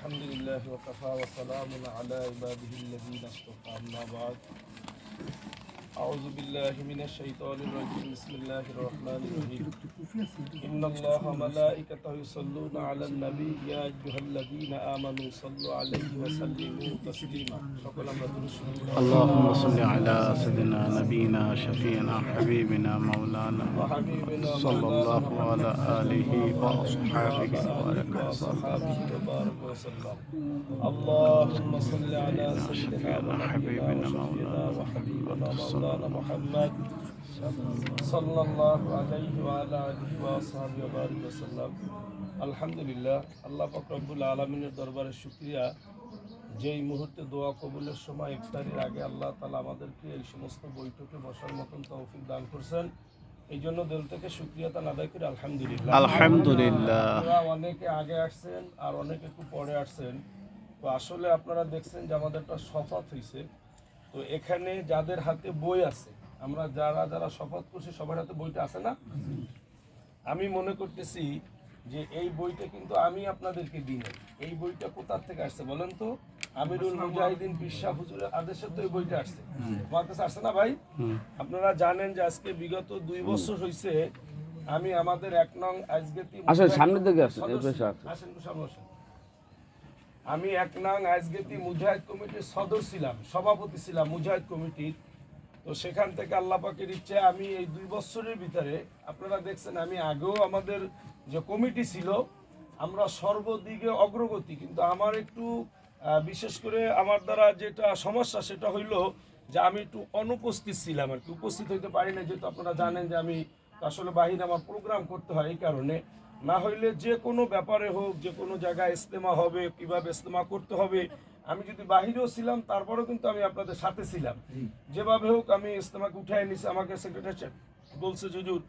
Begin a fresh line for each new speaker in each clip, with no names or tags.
الحمد لله وكفى وسلام على عباده الذين اصطفى أما بعد أعوذ بالله من الشيطان الرجيم بسم الله الرحمن الرحيم إن الله وملائكته يصلون على النبي يا أيها الذين آمنوا صلوا عليه وسلموا تسليما شكرا
اللهم صل على سيدنا نبينا شفينا حبيبنا مولانا
وحبيبنا
صلى الله على آله وأصحابه
وصحابه وبارك وسلم اللهم صل على سيدنا
حبيبنا
وشفينا
مولانا
وحبيبنا مولانا محمد صلى الله عليه وعلى آله وصحبه وبارك وسلم আলহামদুলিল্লাহ আল্লাহ পাক রব্বুল আলামিনের দরবারে শুকরিয়া যেই মুহূর্তে দোয়া কবুলের সময় ইফতারির আগে আল্লাহ তাআলা আমাদেরকে এই সমস্ত বৈঠকে বসার মতন তৌফিক দান করেছেন এই জন্য দিল থেকে শুকরিয়াটা আদায় করি আলহামদুলিল্লাহ। আপনারা অনেকে আগে আসছেন আর অনেকে একটু পরে আসছেন, তো আসলে আপনারা দেখছেন যে আমাদের একটা শপথ হয়েছে, তো এখানে যাদের হাতে বই আছে আমরা যারা যারা শপথ করছি সবার হাতে বইটা আছে না? আমি মনে করতেছি যে এই বইটা কিন্তু আমি আপনাদেরকে দিই নাই। এই বইটা কোথা থেকে আসছে বলেন তো? আমিরুল মুজাহিদিন পিসা হুজুরের আদেশে তো এই বইটা আসছে। আমার কাছে আসছে না ভাই? আপনারা জানেন যে আজকে বিগত 2 বছর হয়েছে আমি আমাদের 1 নং আজগেতি
সামনে দিকে
আমি 1 নং আজগেতি মুজাহিদ কমিটির সদস্য ছিলাম, সভাপতি ছিলাম মুজাহিদ কমিটির। তো সেখান থেকে আল্লাহ পাকের ইচ্ছে আমি এই 2 বছরের ভিতরে আপনারা দেখছেন আমি আগেও আমাদের যে কমিটি ছিল আমরা সর্বদিকে অগ্রগতি, কিন্তু আমার একটু বিশেষ করে আমার দ্বারা যেটা সমস্যা সেটা হইলো যে আমি একটু অনুপস্থিত ছিলাম আর কি, উপস্থিত হইতে পারি না, যেহেতু আপনারা জানেন যে আমি আসলে বাহিরে আমার প্রোগ্রাম করতে হয়। এই কারণে না হইলে যে কোনো ব্যাপারে হোক, যে কোনো জায়গায় ইজতেমা হবে, কিভাবে ইজতেমা করতে হবে, আমি যদি বাহিরেও ছিলাম তারপরেও কিন্তু আমি আপনাদের সাথে ছিলাম। যেভাবে হোক আমি ইজতেমাকে উঠাই নিছি, আমাকে সেক্রেটারি বলছে হুজুর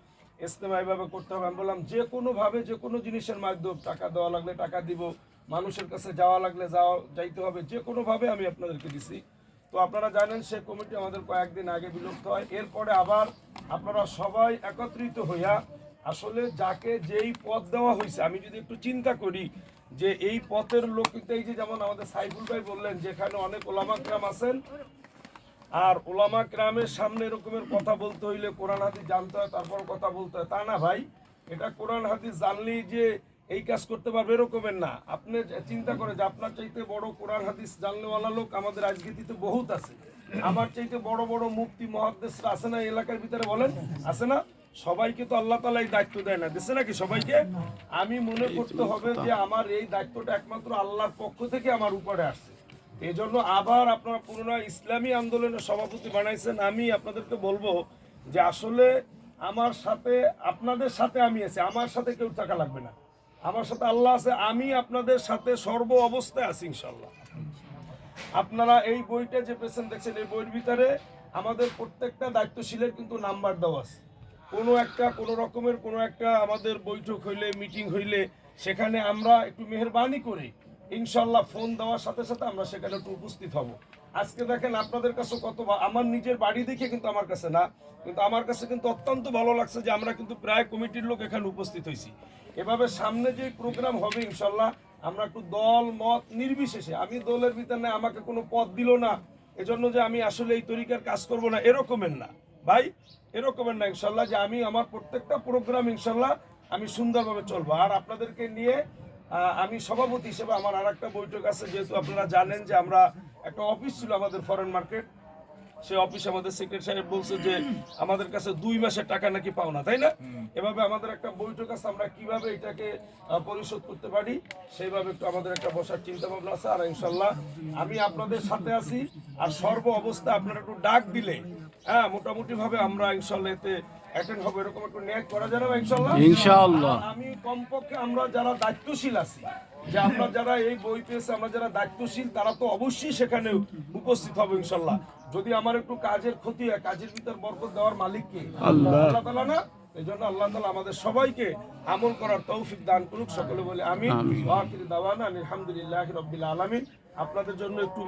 ইজতেমা এইভাবে করতে হবে। আমি বললাম যে কোনোভাবে যে কোনো জিনিসের মাধ্যমে টাকা দেওয়া লাগলে টাকা দিব, মানুষের কাছে যাওয়া লাগলে যাইতে হবে, যে কোনোভাবে আমি আপনাদেরকে দিছি। তো আপনারা জানেন সে কমিটি আমাদের কয়েকদিন আগে বিলুপ্ত হয়, এরপরে আবার আপনারা সবাই একত্রিত হইয়া আসলে যাকে যেই পদ দেওয়া হয়েছে আমি যদি একটু চিন্তা করি যে এই পথের লোক কিন্তু এই যে যেমন আমাদের সাইফুল ভাই বললেন যেখানে অনেক ওলামা কেরাম আছেন, আর ওলামা কেরামের সামনে এরকমের কথা বলতে হইলে কোরআন হাদিস জানতে হয়, তারপর কথা বলতে হয়, তা না ভাই। এটা কোরআন হাদিস জানলেই যে এই কাজ করতে পারবে এরকমের না। আপনি চিন্তা করে যে আপনার চাইতে বড় কোরআন হাদিস জানলেওয়ালা লোক আমাদের আজগেতিতে বহুত আছে, আমার চাইতে বড় বড় মুফতি মুহাদ্দিসরা আছে না এলাকার ভিতরে, বলেন আছে না? সবাইকে তো আল্লাহ তাআলা এই দায়িত্ব দেয় না, দিচ্ছে নাকি সবাইকে? আমি মনে করতে হবে যে আমার এই দায়িত্বটা একমাত্র আল্লাহর পক্ষ থেকে আমার উপরে আসছে। এই জন্য আবার আপনারা পুরোনো ইসলামী আন্দোলনের সভাপতি বানাইছেন। আমি আপনাদেরকে বলবো যে আসলে আমার সাথে আপনাদের সাথে আমি আছি, আমার সাথে কেউ থাকা লাগবে না, আমার সাথে আল্লাহ আছে, আমি আপনাদের সাথে সর্ব অবস্থায় আছি ইনশাল্লাহ। আপনারা এই বইটা যে পেছন দেখছেন এই বইয়ের ভিতরে আমাদের প্রত্যেকটা দায়িত্বশীলের কিন্তু নাম্বার দেওয়া আছে। কোনো রকমের কোনো একটা আমাদের বৈঠক হইলে মিটিং হইলে সেখানে আমরা একটু মেহেরবানি করে ইনশাল্লাহ ফোন দেওয়ার সাথে সাথে আমরা সেখানে একটু উপস্থিত হব। আজকে দেখেন আপনাদের কাছে কত, আমার নিজের বাড়ি দেখে কিন্তু আমার কাছে না, কিন্তু আমার কাছে কিন্তু অত্যন্ত ভালো লাগছে যে আমরা কিন্তু প্রায় কমিটির লোক এখানে উপস্থিত হয়েছি। এভাবে সামনে যে প্রোগ্রাম হবে ইনশাল্লাহ আমরা একটু দল মত নির্বিশেষে, আমি দলের ভিতরে আমাকে কোনো পদ দিল না এজন্য যে আমি আসলে এই তরিকার কাজ করব না এরকমের না ভাই, এরকমের না ইনশাল্লাহ, যে আমি আমার প্রত্যেকটা প্রোগ্রাম ইনশাল্লাহ আমি সুন্দরভাবে চলবো। আর আপনাদেরকে নিয়ে আমি সভাপতি হিসেবে আমার আর একটা বৈঠক আছে, যেহেতু আপনারা জানেন যে আমরা একটা অফিস ছিল আমাদের ফরেন মার্কেট, সেই অফিসে আমাদের সেক্রেটারি সাহেব বলছে যে আমাদের কাছে 2 মাসের টাকা নাকি পাও না, তাই না? এভাবে আমাদের একটা বৈঠক আছে, আমরা কিভাবে এটাকে পরিশোধ করতে পারি সেইভাবে একটু আমাদের একটা বসার চিন্তা ভাবনা আছে। আর ইনশাল্লাহ আমি আপনাদের সাথে আছি, আর সর্ব অবস্থা আপনারা একটু ডাক দিলে মোটামুটি ভাবে আমরা ইনশাল্লাহ এতে অ্যাটেন্ড হবে, এরকম একটু নিয়ত করা যাবে ইনশাআল্লাহ। আমি কমপক্ষে আমরা যারা দায়িত্বশীল আছি, যে আমরা যারা এই বই পেয়েছে আমরা যারা দায়িত্বশীল তারা তো অবশ্যই সেখানে উপস্থিত হবে ইনশাআল্লাহ। যদি আমার একটু কাজের ক্ষতি হয়, কাজের ভিতর বরকত দেওয়ার মালিক কে? আল্লাহ তাআলা না? এই জন্য আল্লাহ তাআলা আমাদের সবাইকে আমল করার তৌফিক দান করুক। সকলে বলে আমিন। ওয়া আখিরু দাওয়ানা আলহামদুলিল্লাহি রাব্বিল আলামিন। আপনাদের জন্য একটু